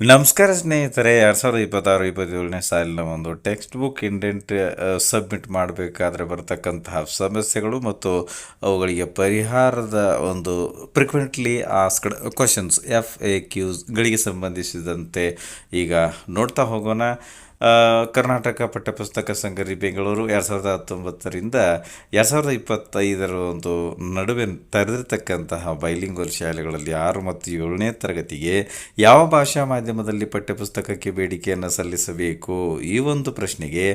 ನಮಸ್ಕಾರ ಸ್ನೇಹಿತರೆ, 2026-27ನೇ ಸಾಲಿನ ಒಂದು ಟೆಕ್ಸ್ಟ್ ಬುಕ್ ಇಂಡೆಂಟ್ ಸಬ್ಮಿಟ್ ಮಾಡಬೇಕಾದ್ರೆ ಬರ್ತಕ್ಕಂತಹ ಸಮಸ್ಯೆಗಳು ಮತ್ತು ಅವುಗಳಿಗೆ ಪರಿಹಾರದ ಒಂದು ಫ್ರೀಕ್ವೆಂಟ್ಲಿ ಆಸ್ಕ್ಡ್ ಕ್ವಶನ್ಸ್ FAQಗಳಿಗೆ ಸಂಬಂಧಿಸಿದಂತೆ ಈಗ ನೋಡ್ತಾ ಹೋಗೋಣ. ಕರ್ನಾಟಕ ಪಠ್ಯಪುಸ್ತಕ ಸಂಘರಿ ಬೆಂಗಳೂರು 2019ರಿಂದ 2025 ಒಂದು ನಡುವೆ ತೆರೆದಿರ್ತಕ್ಕಂತಹ ಬೈಲಿಂಗ್ವಲ್ ಶಾಲೆಗಳಲ್ಲಿ 6 ಮತ್ತು 7ನೇ ತರಗತಿಗೆ ಯಾವ ಭಾಷಾ ಮಾಧ್ಯಮದಲ್ಲಿ ಪಠ್ಯಪುಸ್ತಕಕ್ಕೆ ಬೇಡಿಕೆಯನ್ನು ಸಲ್ಲಿಸಬೇಕು, ಈ ಒಂದು ಪ್ರಶ್ನೆಗೆ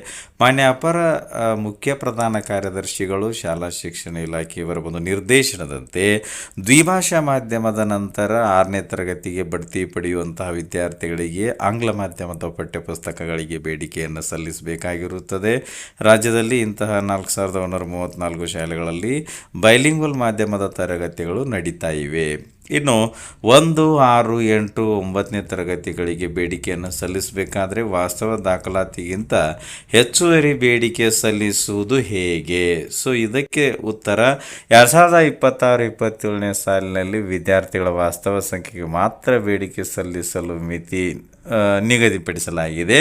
ಮಾನ್ಯ ಅಪರ ಮುಖ್ಯ ಪ್ರಧಾನ ಕಾರ್ಯದರ್ಶಿಗಳು ಶಾಲಾ ಶಿಕ್ಷಣ ಇಲಾಖೆಯವರ ಒಂದು ನಿರ್ದೇಶನದಂತೆ ದ್ವಿಭಾಷಾ ಮಾಧ್ಯಮದ ನಂತರ 6ನೇ ತರಗತಿಗೆ ಬಡ್ತಿ ಪಡೆಯುವಂತಹ ವಿದ್ಯಾರ್ಥಿಗಳಿಗೆ ಆಂಗ್ಲ ಮಾಧ್ಯಮದ ಪಠ್ಯಪುಸ್ತಕಗಳಿಗೆ ಬೇಡಿಕೆಯನ್ನು ಸಲ್ಲಿಸಬೇಕಾಗಿರುತ್ತದೆ. ರಾಜ್ಯದಲ್ಲಿ ಇಂತಹ 4134 ಶಾಲೆಗಳಲ್ಲಿ ಬೈಲಿಂಗ್ವಲ್ ಮಾಧ್ಯಮದ ತರಗತಿಗಳು ನಡೀತಾ ಇವೆ. ಇನ್ನು 1, 6, 8, 9ನೇ ತರಗತಿಗಳಿಗೆ ಬೇಡಿಕೆಯನ್ನು ಸಲ್ಲಿಸಬೇಕಾದ್ರೆ ವಾಸ್ತವ ದಾಖಲಾತಿಗಿಂತ ಹೆಚ್ಚುವರಿ ಬೇಡಿಕೆ ಸಲ್ಲಿಸುವುದು ಹೇಗೆ? ಸೊ ಇದಕ್ಕೆ ಉತ್ತರ 2026-27ನೇ ಸಾಲಿನಲ್ಲಿ ವಿದ್ಯಾರ್ಥಿಗಳ ವಾಸ್ತವ ಸಂಖ್ಯೆಗೆ ಮಾತ್ರ ಬೇಡಿಕೆ ಸಲ್ಲಿಸಲು ಮಿತಿ ನಿಗದಿಪಡಿಸಲಾಗಿದೆ.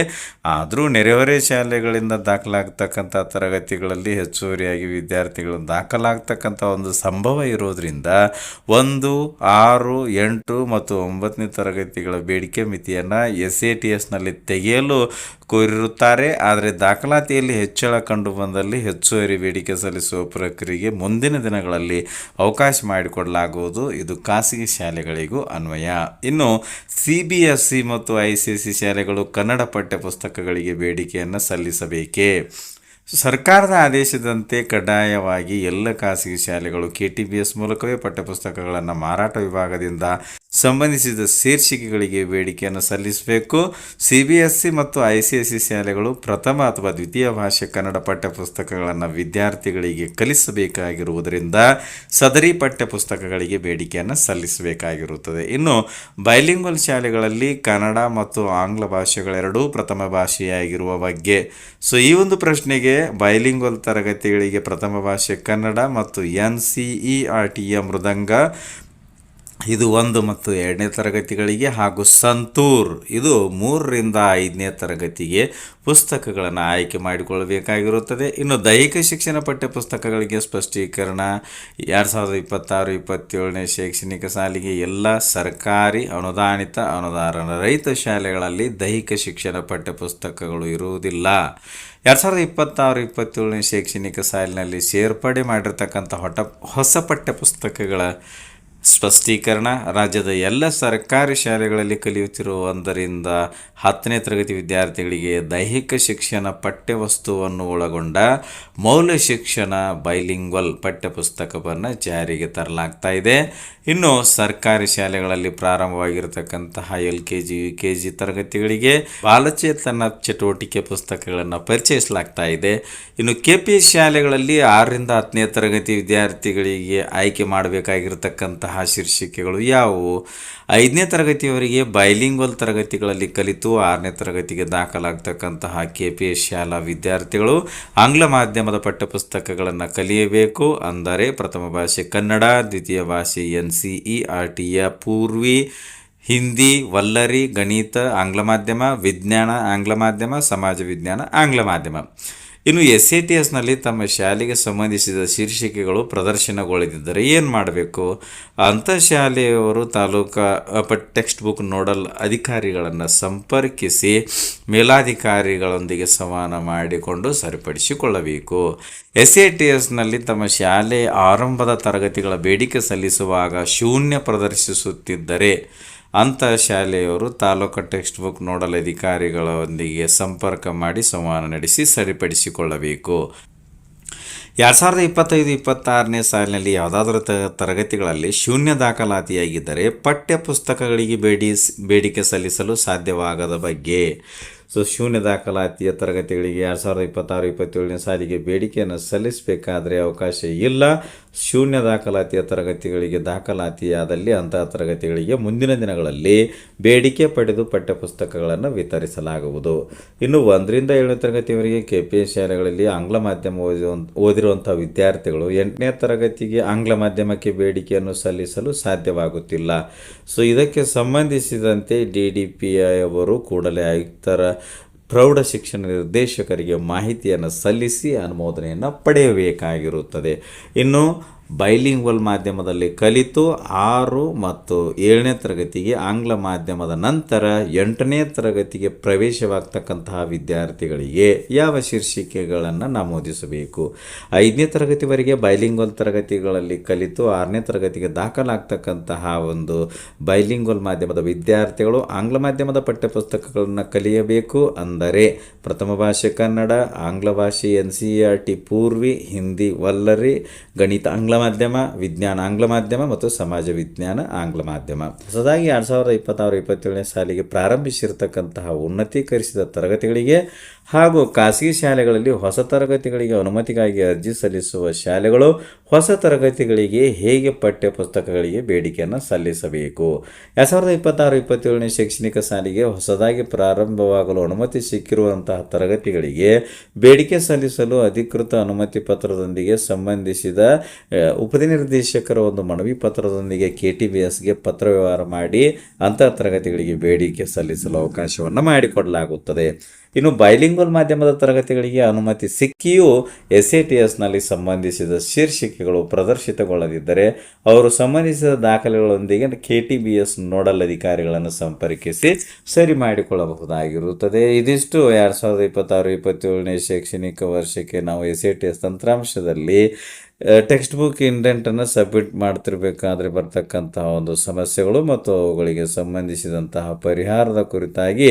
ಆದರೂ ನೆರೆಹೊರೆ ಶಾಲೆಗಳಿಂದ ದಾಖಲಾಗ್ತಕ್ಕಂಥ ತರಗತಿಗಳಲ್ಲಿ ಹೆಚ್ಚುವರಿಯಾಗಿ ವಿದ್ಯಾರ್ಥಿಗಳು ದಾಖಲಾಗ್ತಕ್ಕಂಥ ಒಂದು ಸಂಭವ ಇರೋದರಿಂದ 1, 6, 8 ಮತ್ತು 9ನೇ ತರಗತಿಗಳ ಬೇಡಿಕೆ ಮಿತಿಯನ್ನು SATSನಲ್ಲಿ ತೆಗೆಯಲು ಕೋರಿರುತ್ತಾರೆ. ಆದರೆ ದಾಖಲಾತಿಯಲ್ಲಿ ಹೆಚ್ಚಳ ಕಂಡು ಬಂದಲ್ಲಿ ಹೆಚ್ಚುವರಿ ಬೇಡಿಕೆ ಸಲ್ಲಿಸುವ ಪ್ರಕ್ರಿಯೆಗೆ ಮುಂದಿನ ದಿನಗಳಲ್ಲಿ ಅವಕಾಶ ಮಾಡಿಕೊಡಲಾಗುವುದು. ಇದು ಖಾಸಗಿ ಶಾಲೆಗಳಿಗೂ ಅನ್ವಯ. ಇನ್ನು CBSE ಮತ್ತು ICSE ಶಾಲೆಗಳು ಕನ್ನಡ ಪಠ್ಯಪುಸ್ತಕಗಳಿಗೆ ಬೇಡಿಕೆಯನ್ನು ಸಲ್ಲಿಸಬೇಕೇ? ಸರ್ಕಾರದ ಆದೇಶದಂತೆ ಕಡ್ಡಾಯವಾಗಿ ಎಲ್ಲ ಖಾಸಗಿ ಶಾಲೆಗಳು KTBS ಮೂಲಕವೇ ಪಠ್ಯಪುಸ್ತಕಗಳನ್ನು ಮಾರಾಟ ವಿಭಾಗದಿಂದ ಸಂಬಂಧಿಸಿದ ಶೀರ್ಷಿಕೆಗಳಿಗೆ ಬೇಡಿಕೆಯನ್ನು ಸಲ್ಲಿಸಬೇಕು. CBSE ಮತ್ತು ICSE ಶಾಲೆಗಳು ಪ್ರಥಮ ಅಥವಾ ದ್ವಿತೀಯ ಭಾಷೆ ಕನ್ನಡ ಪಠ್ಯಪುಸ್ತಕಗಳನ್ನು ವಿದ್ಯಾರ್ಥಿಗಳಿಗೆ ಕಲಿಸಬೇಕಾಗಿರುವುದರಿಂದ ಸದರಿ ಪಠ್ಯಪುಸ್ತಕಗಳಿಗೆ ಬೇಡಿಕೆಯನ್ನು ಸಲ್ಲಿಸಬೇಕಾಗಿರುತ್ತದೆ. ಇನ್ನು ಬೈಲಿಂಗ್ವಲ್ ಶಾಲೆಗಳಲ್ಲಿ ಕನ್ನಡ ಮತ್ತು ಆಂಗ್ಲ ಭಾಷೆಗಳೆರಡೂ ಪ್ರಥಮ ಭಾಷೆಯಾಗಿರುವ ಬಗ್ಗೆ. ಸೊ ಈ ಒಂದು ಪ್ರಶ್ನೆಗೆ ಬೈಲಿಂಗ್ವಲ್ ತರಗತಿಗಳಿಗೆ ಪ್ರಥಮ ಭಾಷೆ ಕನ್ನಡ ಮತ್ತು NCERTಯ ಮೃದಂಗ ಇದು 1 ಮತ್ತು 2ನೇ ತರಗತಿಗಳಿಗೆ ಹಾಗೂ ಸಂತೂರ್ ಇದು 3ರಿಂದ 5ನೇ ತರಗತಿಗೆ ಪುಸ್ತಕಗಳನ್ನು ಆಯ್ಕೆ ಮಾಡಿಕೊಳ್ಳಬೇಕಾಗಿರುತ್ತದೆ. ಇನ್ನು ದೈಹಿಕ ಶಿಕ್ಷಣ ಪಠ್ಯಪುಸ್ತಕಗಳಿಗೆ ಸ್ಪಷ್ಟೀಕರಣ 2026-27ನೇ ಶೈಕ್ಷಣಿಕ ಸಾಲಿಗೆ ಎಲ್ಲ ಸರ್ಕಾರಿ ಅನುದಾನಿತ ಅನುದಾನ ರಹಿತ ಶಾಲೆಗಳಲ್ಲಿ ದೈಹಿಕ ಶಿಕ್ಷಣ ಪಠ್ಯಪುಸ್ತಕಗಳು ಇರುವುದಿಲ್ಲ. 2026-27ನೇ ಶೈಕ್ಷಣಿಕ ಸಾಲಿನಲ್ಲಿ ಸೇರ್ಪಡೆ ಮಾಡಿರ್ತಕ್ಕಂಥ ಹೊಸ ಪಠ್ಯಪುಸ್ತಕಗಳ ಸ್ಪಷ್ಟೀಕರಣ ರಾಜ್ಯದ ಎಲ್ಲ ಸರ್ಕಾರಿ ಶಾಲೆಗಳಲ್ಲಿ ಕಲಿಯುತ್ತಿರುವ 1ರಿಂದ 10ನೇ ತರಗತಿ ವಿದ್ಯಾರ್ಥಿಗಳಿಗೆ ದೈಹಿಕ ಶಿಕ್ಷಣ ಪಠ್ಯವಸ್ತುವನ್ನು ಒಳಗೊಂಡ ಮೌಲ್ಯ ಶಿಕ್ಷಣ ಬೈಲಿಂಗ್ವಲ್ ಪಠ್ಯಪುಸ್ತಕವನ್ನು ಜಾರಿಗೆ ತರಲಾಗ್ತಾ ಇದೆ. ಇನ್ನು ಸರ್ಕಾರಿ ಶಾಲೆಗಳಲ್ಲಿ ಪ್ರಾರಂಭವಾಗಿರತಕ್ಕಂತಹ LKG UKG ತರಗತಿಗಳಿಗೆ ಬಾಲಚೇತನ ಚಟುವಟಿಕೆ ಪುಸ್ತಕಗಳನ್ನು ಪರಿಚಯಿಸಲಾಗ್ತಾ ಇದೆ. ಇನ್ನು KPS ಶಾಲೆಗಳಲ್ಲಿ 6ರಿಂದ 10ನೇ ತರಗತಿ ವಿದ್ಯಾರ್ಥಿಗಳಿಗೆ ಆಯ್ಕೆ ಮಾಡಬೇಕಾಗಿರತಕ್ಕಂತಹ ಶೀರ್ಷಿಕೆಗಳು ಯಾವುವು? 5ನೇ ತರಗತಿಯವರಿಗೆ ಬೈಲಿಂಗ್ವಲ್ ತರಗತಿಗಳಲ್ಲಿ ಕಲಿತು 6ನೇ ತರಗತಿಗೆ ದಾಖಲಾಗ್ತಕ್ಕಂತಹ KPS ಶಾಲಾ ವಿದ್ಯಾರ್ಥಿಗಳು ಆಂಗ್ಲ ಮಾಧ್ಯಮದ ಪಠ್ಯಪುಸ್ತಕಗಳನ್ನು ಕಲಿಯಬೇಕು. ಅಂದರೆ ಪ್ರಥಮ ಭಾಷೆ ಕನ್ನಡ, ದ್ವಿತೀಯ ಭಾಷೆ NCERTಯ ಪೂರ್ವಿ, ಹಿಂದಿ, ವಲ್ಲರಿ, ಗಣಿತ ಆಂಗ್ಲ ಮಾಧ್ಯಮ, ವಿಜ್ಞಾನ ಆಂಗ್ಲ ಮಾಧ್ಯಮ, ಸಮಾಜ ವಿಜ್ಞಾನ ಆಂಗ್ಲ ಮಾಧ್ಯಮ. ಇನ್ನು SATSನಲ್ಲಿ ತಮ್ಮ ಶಾಲೆಗೆ ಸಂಬಂಧಿಸಿದ ಶೀರ್ಷಿಕೆಗಳು ಪ್ರದರ್ಶನಗೊಳ್ಳದಿದ್ದರೆ ಏನು ಮಾಡಬೇಕು? ಅಂಥ ಶಾಲೆಯವರು ತಾಲೂಕಾ ಟೆಕ್ಸ್ಟ್ ಬುಕ್ ನೋಡಲ್ ಅಧಿಕಾರಿಗಳನ್ನು ಸಂಪರ್ಕಿಸಿ ಮೇಲಾಧಿಕಾರಿಗಳೊಂದಿಗೆ ಸಂವಹನ ಮಾಡಿಕೊಂಡು ಸರಿಪಡಿಸಿಕೊಳ್ಳಬೇಕು. SATSನಲ್ಲಿ ತಮ್ಮ ಶಾಲೆ ಆರಂಭದ ತರಗತಿಗಳ ಬೇಡಿಕೆ ಸಲ್ಲಿಸುವಾಗ ಶೂನ್ಯ ಪ್ರದರ್ಶಿಸುತ್ತಿದ್ದರೆ ಅಂಥ ಶಾಲೆಯವರು ತಾಲೂಕು ಟೆಕ್ಸ್ಟ್ ಬುಕ್ ನೋಡಲ್ ಅಧಿಕಾರಿಗಳೊಂದಿಗೆ ಸಂಪರ್ಕ ಮಾಡಿ ಸಂವಹನ ನಡೆಸಿ ಸರಿಪಡಿಸಿಕೊಳ್ಳಬೇಕು. 2025-26ನೇ ಸಾಲಿನಲ್ಲಿ ಯಾವುದಾದ್ರೂ ತರಗತಿಗಳಲ್ಲಿ ಶೂನ್ಯ ದಾಖಲಾತಿಯಾಗಿದ್ದರೆ ಪಠ್ಯಪುಸ್ತಕಗಳಿಗೆ ಬೇಡಿಕೆ ಸಲ್ಲಿಸಲು ಸಾಧ್ಯವಾಗದ ಬಗ್ಗೆ. ಶೂನ್ಯ ದಾಖಲಾತಿಯ ತರಗತಿಗಳಿಗೆ 2026-27ನೇ ಸಾಲಿಗೆ ಬೇಡಿಕೆಯನ್ನು ಸಲ್ಲಿಸಬೇಕಾದರೆ ಅವಕಾಶ ಇಲ್ಲ. ಶೂನ್ಯ ದಾಖಲಾತಿಯ ತರಗತಿಗಳಿಗೆ ದಾಖಲಾತಿಯಾದಲ್ಲಿ ಅಂತಹ ತರಗತಿಗಳಿಗೆ ಮುಂದಿನ ದಿನಗಳಲ್ಲಿ ಬೇಡಿಕೆ ಪಡೆದು ಪಠ್ಯಪುಸ್ತಕಗಳನ್ನು ವಿತರಿಸಲಾಗುವುದು. ಇನ್ನು 1ರಿಂದ 7ನೇ ತರಗತಿಯವರೆಗೆ KPS ಶಾಲೆಗಳಲ್ಲಿ ಆಂಗ್ಲ ಮಾಧ್ಯಮ ಓದಿರುವಂಥ ವಿದ್ಯಾರ್ಥಿಗಳು 8ನೇ ತರಗತಿಗೆ ಆಂಗ್ಲ ಮಾಧ್ಯಮಕ್ಕೆ ಬೇಡಿಕೆಯನ್ನು ಸಲ್ಲಿಸಲು ಸಾಧ್ಯವಾಗುತ್ತಿಲ್ಲ. ಇದಕ್ಕೆ ಸಂಬಂಧಿಸಿದಂತೆ DDPI ಅವರು ಕೂಡಲೇ ಆಯುಕ್ತರ ಪ್ರೌಢ ಶಿಕ್ಷಣ ನಿರ್ದೇಶಕರಿಗೆ ಮಾಹಿತಿಯನ್ನು ಸಲ್ಲಿಸಿ ಅನುಮೋದನೆಯನ್ನು ಪಡೆಯಬೇಕಾಗಿರುತ್ತದೆ. ಇನ್ನು ಬೈಲಿಂಗ್ವಲ್ ಮಾಧ್ಯಮದಲ್ಲಿ ಕಲಿತು 6 ಮತ್ತು 7ನೇ ತರಗತಿಗೆ ಆಂಗ್ಲ ಮಾಧ್ಯಮದ ನಂತರ 8ನೇ ತರಗತಿಗೆ ಪ್ರವೇಶವಾಗ್ತಕ್ಕಂತಹ ವಿದ್ಯಾರ್ಥಿಗಳಿಗೆ ಯಾವ ಶೀರ್ಷಿಕೆಗಳನ್ನು ನಮೂದಿಸಬೇಕು? 5ನೇ ತರಗತಿವರೆಗೆ ಬೈಲಿಂಗ್ವಲ್ ತರಗತಿಗಳಲ್ಲಿ ಕಲಿತು 6ನೇ ತರಗತಿಗೆ ದಾಖಲಾಗ್ತಕ್ಕಂತಹ ಒಂದು ಬೈಲಿಂಗ್ವಲ್ ಮಾಧ್ಯಮದ ವಿದ್ಯಾರ್ಥಿಗಳು ಆಂಗ್ಲ ಮಾಧ್ಯಮದ ಪಠ್ಯಪುಸ್ತಕಗಳನ್ನು ಕಲಿಯಬೇಕು. ಅಂದರೆ ಪ್ರಥಮ ಭಾಷೆ ಕನ್ನಡ, ಆಂಗ್ಲ ಭಾಷೆ NCERT ಪೂರ್ವಿ, ಹಿಂದಿ ವಲ್ಲರಿ, ಗಣಿತ ಆಂಗ್ಲ ಮಾಧ್ಯಮ, ವಿಜ್ಞಾನ ಆಂಗ್ಲ ಮಾಧ್ಯಮ ಮತ್ತು ಸಮಾಜ ವಿಜ್ಞಾನ ಆಂಗ್ಲ ಮಾಧ್ಯಮ. ಹೊಸದಾಗಿ 2026-27ನೇ ಸಾಲಿಗೆ ಪ್ರಾರಂಭಿಸಿರ್ತಕ್ಕಂತಹ ಉನ್ನತೀಕರಿಸಿದ ತರಗತಿಗಳಿಗೆ ಹಾಗೂ ಖಾಸಗಿ ಶಾಲೆಗಳಲ್ಲಿ ಹೊಸ ತರಗತಿಗಳಿಗೆ ಅನುಮತಿಗಾಗಿ ಅರ್ಜಿ ಸಲ್ಲಿಸುವ ಶಾಲೆಗಳು ಹೊಸ ತರಗತಿಗಳಿಗೆ ಹೇಗೆ ಪಠ್ಯಪುಸ್ತಕಗಳಿಗೆ ಬೇಡಿಕೆಯನ್ನು ಸಲ್ಲಿಸಬೇಕು? 2026-27ನೇ ಶೈಕ್ಷಣಿಕ ಸಾಲಿಗೆ ಹೊಸದಾಗಿ ಪ್ರಾರಂಭವಾಗಲು ಅನುಮತಿ ಸಿಕ್ಕಿರುವಂತಹ ತರಗತಿಗಳಿಗೆ ಬೇಡಿಕೆ ಸಲ್ಲಿಸಲು ಅಧಿಕೃತ ಅನುಮತಿ ಪತ್ರದೊಂದಿಗೆ ಸಂಬಂಧಿಸಿದ ಉಪನಿರ್ದೇಶಕರ ಒಂದು ಮನವಿ ಪತ್ರದೊಂದಿಗೆ KTBSಗೆ ಪತ್ರ ವ್ಯವಹಾರ ಮಾಡಿ ಅಂತಹ ತರಗತಿಗಳಿಗೆ ಬೇಡಿಕೆ ಸಲ್ಲಿಸಲು ಅವಕಾಶವನ್ನು ಮಾಡಿಕೊಡಲಾಗುತ್ತದೆ. ಇನ್ನು ಬೈಲಿಂಗ್ವಲ್ ಮಾಧ್ಯಮದ ತರಗತಿಗಳಿಗೆ ಅನುಮತಿ ಸಿಕ್ಕಿಯೂ SATSನಲ್ಲಿ ಸಂಬಂಧಿಸಿದ ಶೀರ್ಷಿಕೆಗಳು ಪ್ರದರ್ಶಿತಗೊಳ್ಳದಿದ್ದರೆ ಅವರು ಸಂಬಂಧಿಸಿದ ದಾಖಲೆಗಳೊಂದಿಗೆ KTBS ನೋಡಲ್ ಅಧಿಕಾರಿಗಳನ್ನು ಸಂಪರ್ಕಿಸಿ ಸರಿ ಮಾಡಿಕೊಳ್ಳಬಹುದಾಗಿರುತ್ತದೆ. ಇದಿಷ್ಟು 2026-27ನೇ ಶೈಕ್ಷಣಿಕ ವರ್ಷಕ್ಕೆ ನಾವು SATS ತಂತ್ರಾಂಶದಲ್ಲಿ ಟೆಕ್ಸ್ಟ್ ಬುಕ್ ಇಂಡೆಂಟನ್ನು ಸಬ್ಮಿಟ್ ಮಾಡ್ತಿರ್ಬೇಕಾದ್ರೆ ಬರ್ತಕ್ಕಂತಹ ಒಂದು ಸಮಸ್ಯೆಗಳು ಮತ್ತು ಅವುಗಳಿಗೆ ಸಂಬಂಧಿಸಿದಂತಹ ಪರಿಹಾರದ ಕುರಿತಾಗಿ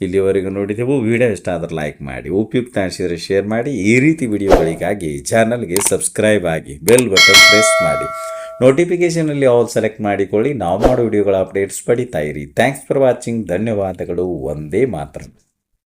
ಇಲ್ಲಿವರೆಗೂ ನೋಡಿದೆವು. ವಿಡಿಯೋ ಇಷ್ಟ ಆದರೆ ಲೈಕ್ ಮಾಡಿ, ಉಪಯುಕ್ತ ಅನಿಸಿದರೆ ಶೇರ್ ಮಾಡಿ. ಈ ರೀತಿ ವಿಡಿಯೋಗಳಿಗಾಗಿ ಚಾನಲ್ಗೆ ಸಬ್ಸ್ಕ್ರೈಬ್ ಆಗಿ, ಬೆಲ್ ಬಟನ್ ಪ್ರೆಸ್ ಮಾಡಿ, ನೋಟಿಫಿಕೇಷನಲ್ಲಿ ಆಲ್ ಸೆಲೆಕ್ಟ್ ಮಾಡಿಕೊಳ್ಳಿ. ನಾವು ಮಾಡೋ ವಿಡಿಯೋಗಳ ಅಪ್ಡೇಟ್ಸ್ ಪಡಿತಾ ಇರಿ. Thanks for watching. ಧನ್ಯವಾದಗಳು. ವಂದೇ ಮಾತರಂ.